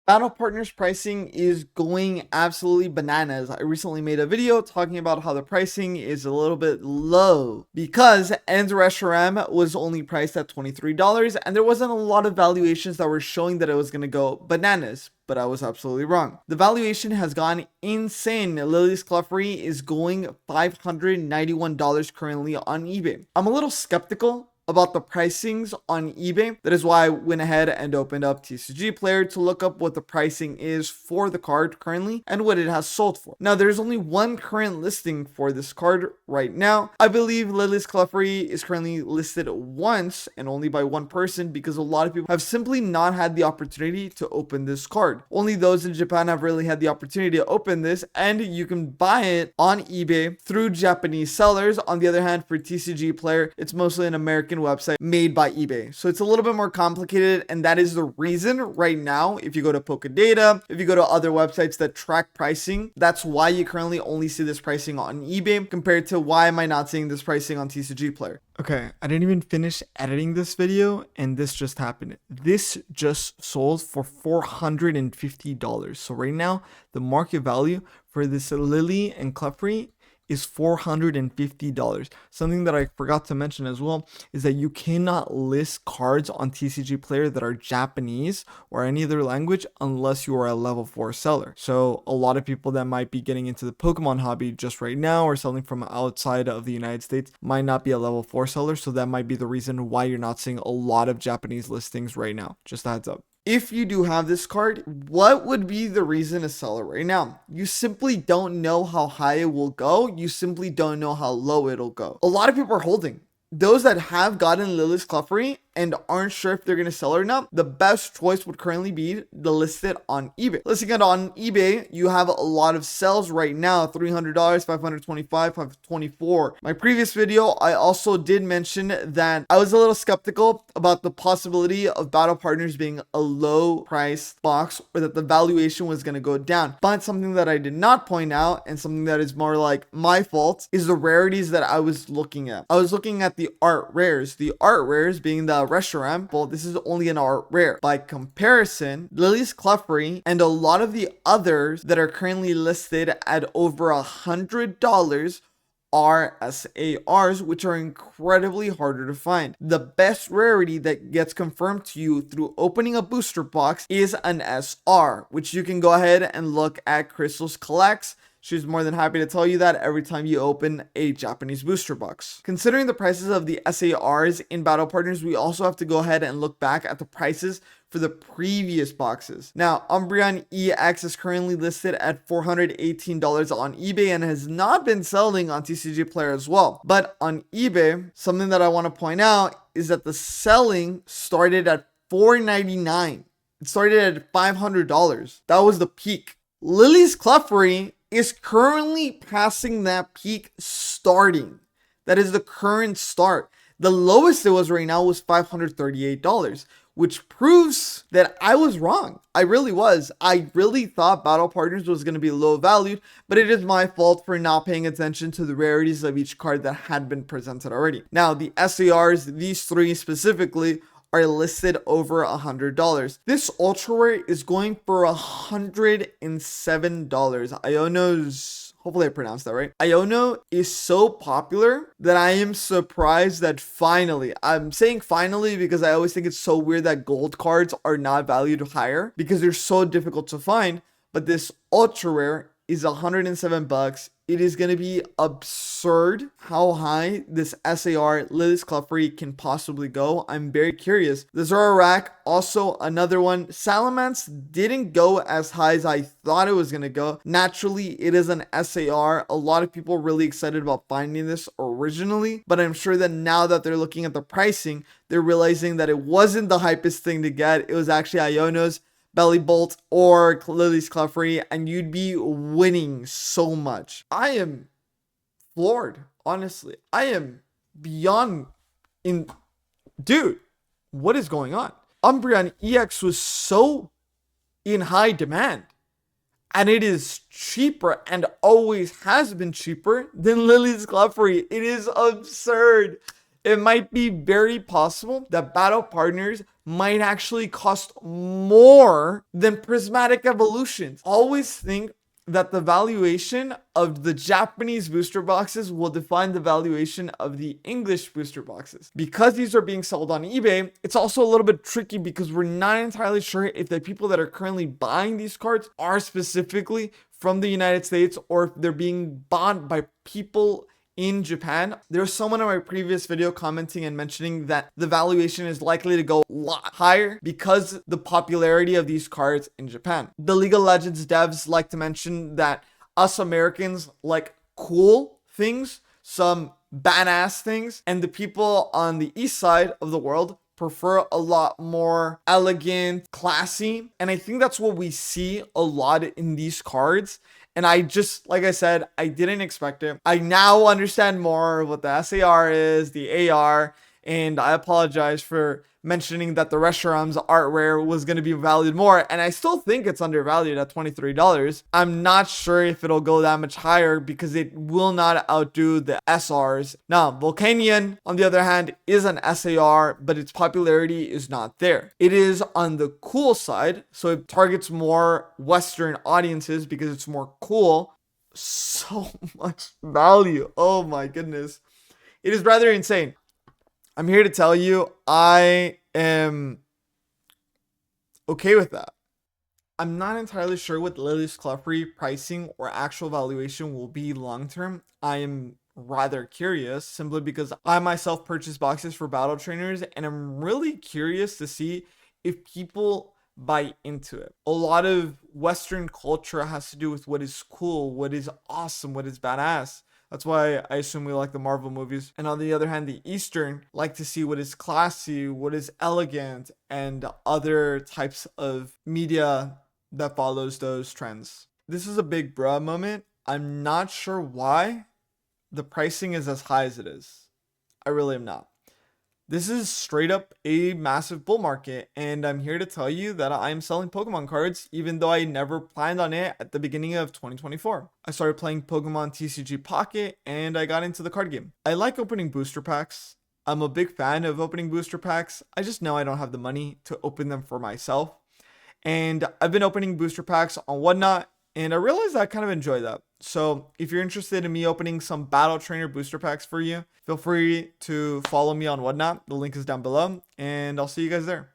Battle Partners pricing is going absolutely bananas. I recently made a video talking about how the pricing is a little bit low because End's Reshiram was only priced at $23 and there wasn't a lot of valuations that were showing that it was going to go bananas. But I was absolutely wrong. The valuation has gone insane. Lillie's Clefairy is going $591 currently on eBay. I'm a little skeptical about the pricings on eBay. That is why I went ahead and opened up TCG Player to look up what the pricing is for the card currently and what it has sold for. Now, there's only one current listing for this card right now. I believe Lillie's Clefairy is currently listed once and only by one person because a lot of people have simply not had the opportunity to open this card. Only those in Japan have really had the opportunity to open this, and you can buy it on eBay through Japanese sellers. On the other hand, for TCG Player, it's mostly an American website made by eBay. So it's a little bit more complicated, and that is the reason right now, if you go to Data, if you go to other websites that track pricing, that's why you currently only see this pricing on eBay compared to why am I not seeing this pricing on TCG Player. Okay, I didn't even finish editing this video and this just happened. This just sold for $450. So right now, the market value for this Lillie and Clefairy is $450. Something that I forgot to mention as well is that you cannot list cards on TCG Player that are Japanese or any other language unless you are a level 4 seller. So a lot of people that might be getting into the Pokemon hobby just right now or selling from outside of the United States might not be a level 4 seller. So that might be the reason why you're not seeing a lot of Japanese listings right now. Just a heads up. If you do have this card, what would be the reason to sell it right now? You simply don't know how high it will go. You simply don't know how low it'll go. A lot of people are holding. Those that have gotten Lillie's Clefairy and aren't sure if they're going to sell it or not, the best choice would currently be to list it on eBay. Listing it on eBay, you have a lot of sales right now, $300, $525, $524. My previous video, I also did mention that I was a little skeptical about the possibility of Battle Partners being a low price box or that the valuation was going to go down. But something that I did not point out and something that is more like my fault is the rarities that I was looking at. I was looking at the art rares. The art rares being the Reshiram, well, this is only an art rare. By comparison, Lillie's Clefairy and a lot of the others that are currently listed at over $100 are SARs, which are incredibly harder to find. The best rarity that gets confirmed to you through opening a booster box is an SR, which you can go ahead and look at Crystal's Collects. She's more than happy to tell you that every time you open a Japanese booster box. Considering the prices of the SARs in Battle Partners, we also have to go ahead and look back at the prices for the previous boxes. Now, Umbreon EX is currently listed at $418 on eBay and has not been selling on TCG Player as well. But on eBay, something that I want to point out is that the selling started at $499. It started at $500. That was the peak. Lillie's Clefairy is currently passing that peak starting. That is the current start. The lowest it was right now was $538, which proves that I was wrong. I really was. I really thought Battle Partners was going to be low valued, but it is my fault for not paying attention to the rarities of each card that had been presented already. Now, the SARs, these three specifically, are listed over $100. This ultra rare is going for $107. Iono's, hopefully I pronounced that right. Iono is so popular that I am surprised that finally, I'm saying finally because I always think it's so weird that gold cards are not valued higher because they're so difficult to find. But this ultra rare is $107. It is going to be absurd how high this SAR Lillie's Clefairy can possibly go. I'm very curious. The Zorak, also another one. Salamence didn't go as high as I thought it was going to go. Naturally, it is an SAR. A lot of people really excited about finding this originally, but I'm sure that now that they're looking at the pricing, they're realizing that it wasn't the hypest thing to get. It was actually Iono's Belly Bolt or Lillie's Clefairy, and you'd be winning so much. I am floored, honestly. I am beyond dude, what is going on? Umbreon EX was so in high demand, and it is cheaper and always has been cheaper than Lillie's Clefairy. It is absurd. It might be very possible that Battle Partners might actually cost more than prismatic evolutions. Always think that the valuation of the Japanese booster boxes will define the valuation of the English booster boxes. Because these are being sold on eBay, it's also a little bit tricky because we're not entirely sure if the people that are currently buying these cards are specifically from the United States or if they're being bought by people in Japan. There was someone in my previous video commenting and mentioning that the valuation is likely to go a lot higher because the popularity of these cards in Japan. The League of Legends devs like to mention that us Americans like cool things, some badass things, and the people on the east side of the world prefer a lot more elegant, classy. And I think that's what we see a lot in these cards. And I just, like I said, I didn't expect it. I now understand more of what the SAR is, the AR, and I apologize for mentioning that the Reshiram's art rare was going to be valued more, and I still think it's undervalued at $23. I'm not sure if it'll go that much higher because it will not outdo the SRs. Now, Volcanion, on the other hand, is an SAR, but its popularity is not there. It is on the cool side, so it targets more Western audiences because it's more cool. So much value. Oh my goodness. It is rather insane. I'm here to tell you, I am okay with that. I'm not entirely sure what Lillie's Clefairy pricing or actual valuation will be long term. I am rather curious simply because I myself purchase boxes for battle trainers and I'm really curious to see if people buy into it. A lot of Western culture has to do with what is cool, what is awesome, what is badass. That's why I assume we like the Marvel movies. And on the other hand, the Eastern like to see what is classy, what is elegant, and other types of media that follows those trends. This is a big bruh moment. I'm not sure why the pricing is as high as it is. I really am not. This is straight up a massive bull market, and I'm here to tell you that I'm selling Pokemon cards, even though I never planned on it at the beginning of 2024. I started playing Pokemon TCG Pocket, and I got into the card game. I like opening booster packs. I'm a big fan of opening booster packs. I just know I don't have the money to open them for myself. And I've been opening booster packs on Whatnot, and I realized I kind of enjoy that. So if you're interested in me opening some battle trainer booster packs for you, feel free to follow me on Whatnot. The link is down below, and I'll see you guys there.